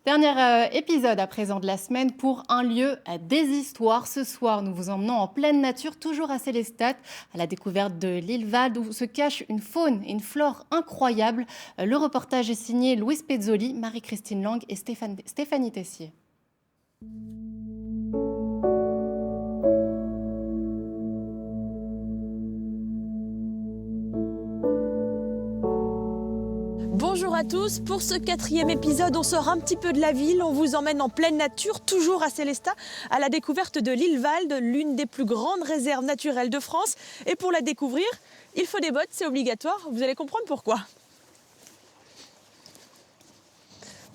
Dernier épisode à présent de la semaine pour un lieu à des histoires. Ce soir, nous vous emmenons en pleine nature, toujours à Sélestat, à la découverte de l'île Vald où se cache une faune et une flore incroyables. Le reportage est signé Louise Pezzoli, Marie-Christine Lang et Stéphanie Tessier. Bonjour à tous, pour ce 4e épisode, on sort un petit peu de la ville, on vous emmène en pleine nature, toujours à Sélestat, à la découverte de l'île Vald, l'une des plus grandes réserves naturelles de France. Et pour la découvrir, il faut des bottes, c'est obligatoire, vous allez comprendre pourquoi.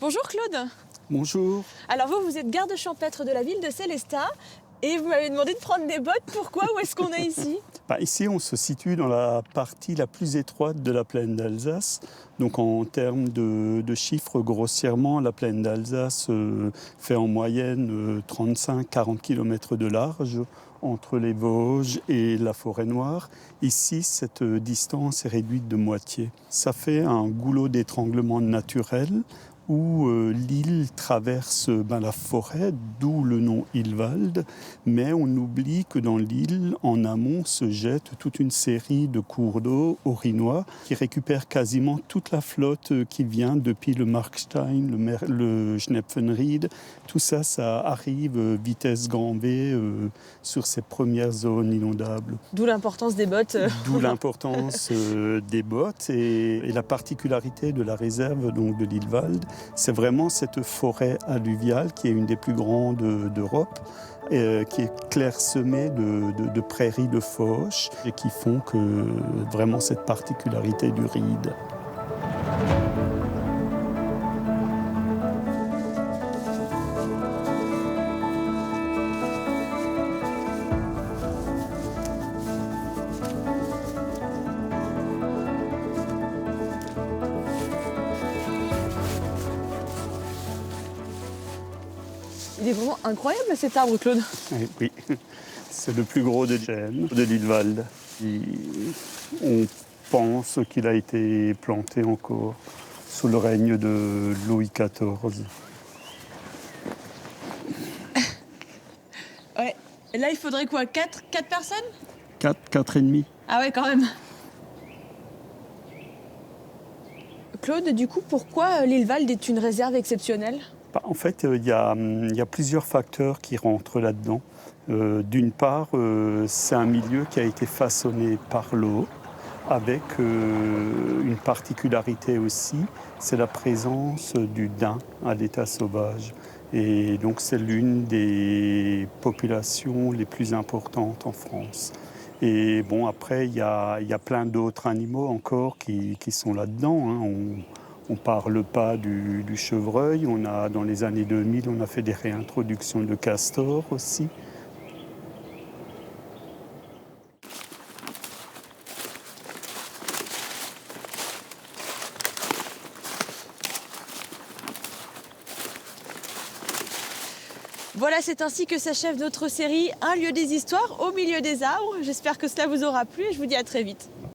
Bonjour Claude. Bonjour. Alors vous êtes garde champêtre de la ville de Sélestat et vous m'avez demandé de prendre des bottes, pourquoi? Où est-ce qu'on est ici? Ici, on se situe dans la partie la plus étroite de la plaine d'Alsace. Donc en termes de chiffres, grossièrement, la plaine d'Alsace fait en moyenne 35-40 km de large entre les Vosges et la Forêt-Noire. Ici, cette distance est réduite de moitié. Ça fait un goulot d'étranglement naturel où l'île traverse la forêt, d'où le nom Ilvald, mais on oublie que dans l'île, en amont, se jette toute une série de cours d'eau orinois qui récupèrent quasiment toute la flotte qui vient depuis le Markstein, le Schnepfenried. Tout ça, ça arrive vitesse grand V sur ces premières zones inondables. D'où l'importance des bottes. D'où l'importance des bottes et la particularité de la réserve donc, de l'île Vald. C'est vraiment cette forêt alluviale qui est une des plus grandes d'Europe, qui est clairsemée de prairies de fauche et qui font que vraiment cette particularité du Ried. Il est vraiment incroyable cet arbre, Claude. Oui, c'est le plus gros de chêne de l'île Vald. On pense qu'il a été planté encore sous le règne de Louis XIV. Ouais. Et là, il faudrait quoi? 4 personnes? 4 et demi. Ah ouais, quand même. Claude, du coup, pourquoi l'île Vald est une réserve exceptionnelle? En fait, il y a plusieurs facteurs qui rentrent là-dedans. D'une part, c'est un milieu qui a été façonné par l'eau, avec une particularité aussi, c'est la présence du daim à l'état sauvage. Et donc c'est l'une des populations les plus importantes en France. Et bon, après, il y a plein d'autres animaux encore qui sont là-dedans, hein. On ne parle pas du chevreuil. Dans les années 2000, on a fait des réintroductions de castors aussi. Voilà, c'est ainsi que s'achève notre série Un lieu des histoires au milieu des arbres. J'espère que cela vous aura plu et je vous dis à très vite.